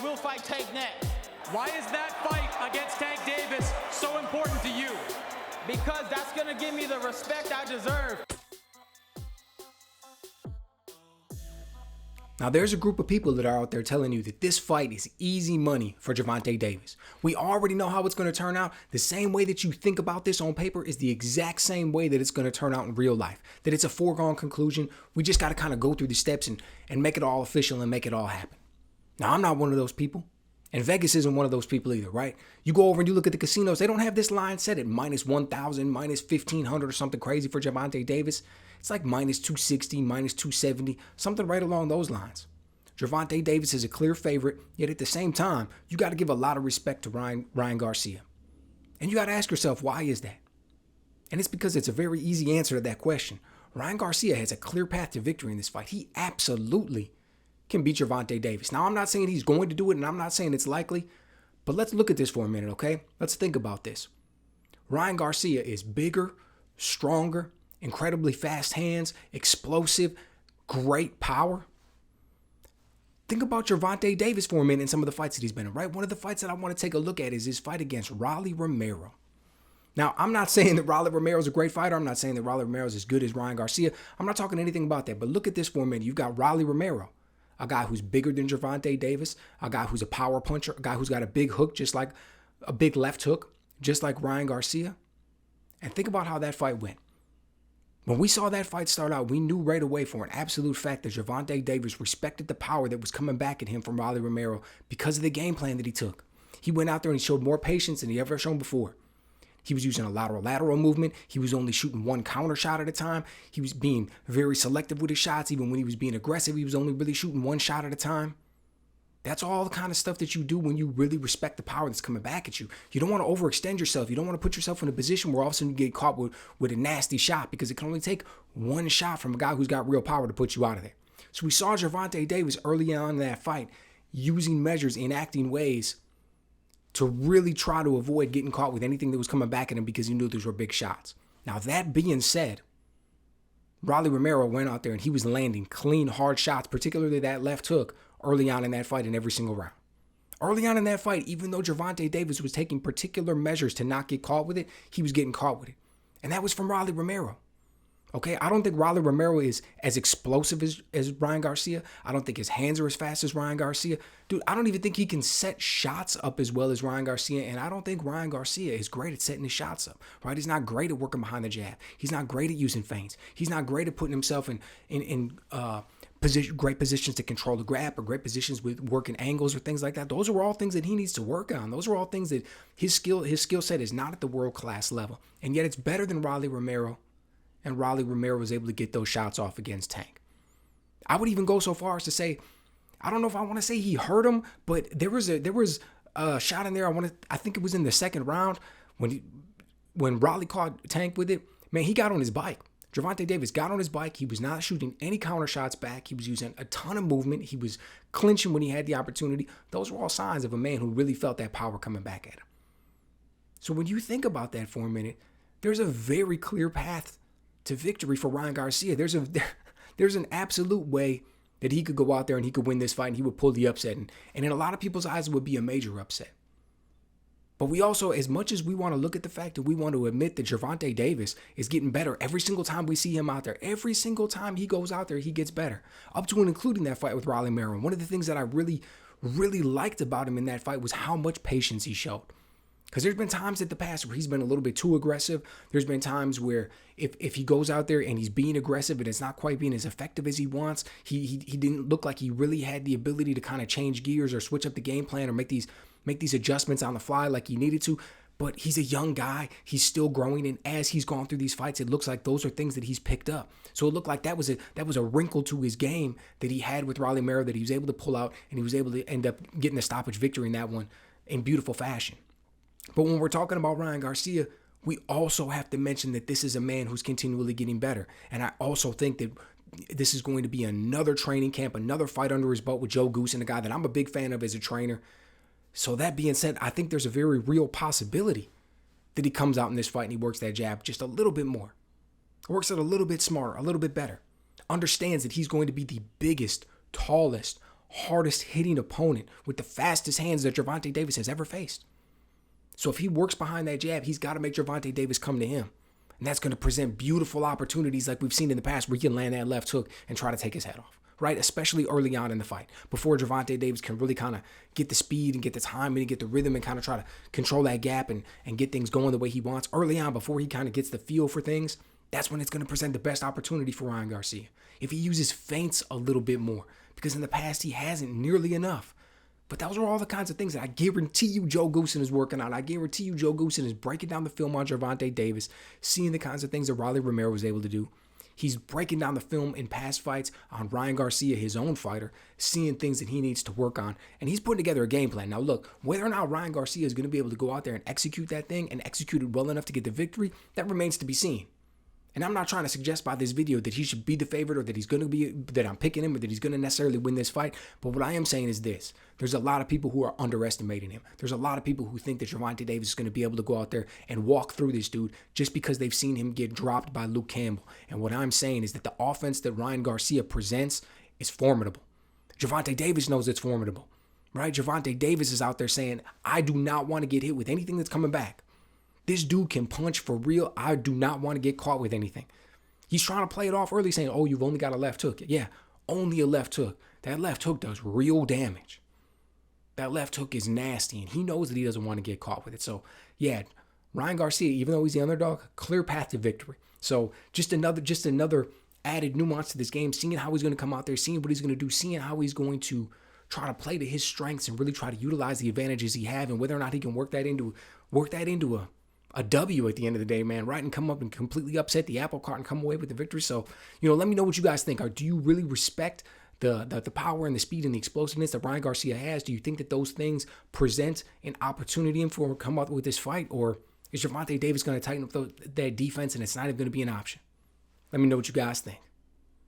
will fight Tank next. Why is that fight against Tank Davis so important to you? Because that's going to give me the respect I deserve. Now, there's a group of people that are out there telling you that this fight is easy money for Gervonta Davis. We already know how it's going to turn out. The same way that you think about this on paper is the exact same way that it's going to turn out in real life. That it's a foregone conclusion. We just got to kind of go through the steps and make it all official and make it all happen. Now, I'm not one of those people. And Vegas isn't one of those people either, right? You go over and you look at the casinos. They don't have this line set at minus 1,000, minus 1,500 or something crazy for Gervonta Davis. It's like minus 260, minus 270, something right along those lines. Gervonta Davis is a clear favorite, yet at the same time, you got to give a lot of respect to Ryan Garcia. And you got to ask yourself, why is that? And it's because it's a very easy answer to that question. Ryan Garcia has a clear path to victory in this fight. He absolutely can beat Gervonta Davis. Now, I'm not saying he's going to do it, and I'm not saying it's likely, but let's look at this for a minute, okay? Let's think about this. Ryan Garcia is bigger, stronger, incredibly fast hands, explosive, great power. Think about Gervonta Davis for a minute in some of the fights that he's been in, right? One of the fights that I want to take a look at is his fight against Rolly Romero. Now, I'm not saying that Rolly Romero is a great fighter. I'm not saying that Rolly Romero is as good as Ryan Garcia. I'm not talking anything about that. But look at this for a minute. You've got Rolly Romero, a guy who's bigger than Gervonta Davis, a guy who's a power puncher, a guy who's got a big hook, just like a big left hook, just like Ryan Garcia. And think about how that fight went. When we saw that fight start out, we knew right away for an absolute fact that Gervonta Davis respected the power that was coming back at him from Rolly Romero because of the game plan that he took. He went out there and he showed more patience than he ever shown before. He was using a lateral movement. He was only shooting one counter shot at a time. He was being very selective with his shots. Even when he was being aggressive, he was only really shooting one shot at a time. That's all the kind of stuff that you do when you really respect the power that's coming back at you. You don't want to overextend yourself. You don't want to put yourself in a position where all of a sudden you get caught with a nasty shot, because it can only take one shot from a guy who's got real power to put you out of there. So we saw Gervonta Davis early on in that fight using measures, enacting ways to really try to avoid getting caught with anything that was coming back at him because he knew those were big shots. Now, that being said, Rolly Romero went out there and he was landing clean, hard shots, particularly that left hook, early on in that fight in every single round. Early on in that fight, even though Gervonta Davis was taking particular measures to not get caught with it, he was getting caught with it. And that was from Rolly Romero. Okay, I don't think Rolly Romero is as explosive as Ryan Garcia. I don't think his hands are as fast as Ryan Garcia. Dude, I don't even think he can set shots up as well as Ryan Garcia. And I don't think Ryan Garcia is great at setting his shots up, right? He's not great at working behind the jab. He's not great at using feints. He's not great at putting himself in great positions to control the grab, or great positions with working angles or things like that. Those are all things that he needs to work on. Those are all things that his skill set is not at the world-class level. And yet it's better than Rolly Romero. And Rolly Romero was able to get those shots off against Tank. I would even go so far as to say, I don't know if I want to say he hurt him, but there was a shot in there. I think it was in the second round when Rolly caught Tank with it. Man, he got on his bike. Gervonta Davis got on his bike. He was not shooting any counter shots back. He was using a ton of movement. He was clinching when he had the opportunity. Those were all signs of a man who really felt that power coming back at him. So when you think about that for a minute, there's a very clear path to victory for Ryan Garcia. There's an absolute way that he could go out there and he could win this fight and he would pull the upset. And in a lot of people's eyes, it would be a major upset. But we also, as much as we want to look at the fact that we want to admit that Gervonta Davis is getting better every single time we see him out there, every single time he goes out there, he gets better. Up to and including that fight with Rolly Romero. One of the things that I really, really liked about him in that fight was how much patience he showed. Because there's been times in the past where he's been a little bit too aggressive. There's been times where if he goes out there and he's being aggressive and it's not quite being as effective as he wants, he didn't look like he really had the ability to kind of change gears or switch up the game plan or make these adjustments on the fly like he needed to. But he's a young guy. He's still growing. And as he's gone through these fights, it looks like those are things that he's picked up. So it looked like that was a wrinkle to his game that he had with Rolly Romero that he was able to pull out, and he was able to end up getting a stoppage victory in that one in beautiful fashion. But when we're talking about Ryan Garcia, we also have to mention that this is a man who's continually getting better. And I also think that this is going to be another training camp, another fight under his belt with Joe Goossen, a guy that I'm a big fan of as a trainer. So that being said, I think there's a very real possibility that he comes out in this fight and he works that jab just a little bit more. Works it a little bit smarter, a little bit better. Understands that he's going to be the biggest, tallest, hardest hitting opponent with the fastest hands that Gervonta Davis has ever faced. So if he works behind that jab, he's got to make Gervonta Davis come to him. And that's going to present beautiful opportunities like we've seen in the past where he can land that left hook and try to take his head off, right? Especially early on in the fight before Gervonta Davis can really kind of get the speed and get the timing and get the rhythm and kind of try to control that gap and get things going the way he wants. Early on, before he kind of gets the feel for things, that's when it's going to present the best opportunity for Ryan Garcia. If he uses feints a little bit more, because in the past he hasn't nearly enough. But those are all the kinds of things that I guarantee you Joe Goosen is working on. I guarantee you Joe Goosen is breaking down the film on Gervonta Davis, seeing the kinds of things that Riley Romero was able to do. He's breaking down the film in past fights on Ryan Garcia, his own fighter, seeing things that he needs to work on, and he's putting together a game plan. Now look, whether or not Ryan Garcia is going to be able to go out there and execute that thing and execute it well enough to get the victory, that remains to be seen. And I'm not trying to suggest by this video that he should be the favorite or that he's going to be, that I'm picking him or that he's going to necessarily win this fight. But what I am saying is this. There's a lot of people who are underestimating him. There's a lot of people who think that Gervonta Davis is going to be able to go out there and walk through this dude just because they've seen him get dropped by Luke Campbell. And what I'm saying is that the offense that Ryan Garcia presents is formidable. Gervonta Davis knows it's formidable, right? Gervonta Davis is out there saying, I do not want to get hit with anything that's coming back. This dude can punch for real. I do not want to get caught with anything. He's trying to play it off early saying, oh, you've only got a left hook. Yeah, only a left hook. That left hook does real damage. That left hook is nasty, and he knows that he doesn't want to get caught with it. So, yeah, Ryan Garcia, even though he's the underdog, clear path to victory. So just another added nuance to this game, seeing how he's going to come out there, seeing what he's going to do, seeing how he's going to try to play to his strengths and really try to utilize the advantages he has and whether or not he can work that into a W at the end of the day, man, right? And come up and completely upset the apple cart and come away with the victory. So, let me know what you guys think. Do you really respect the power and the speed and the explosiveness that Ryan Garcia has? Do you think that those things present an opportunity for him to come up with this fight? Or is Gervonta Davis going to tighten up that defense and it's not even going to be an option? Let me know what you guys think.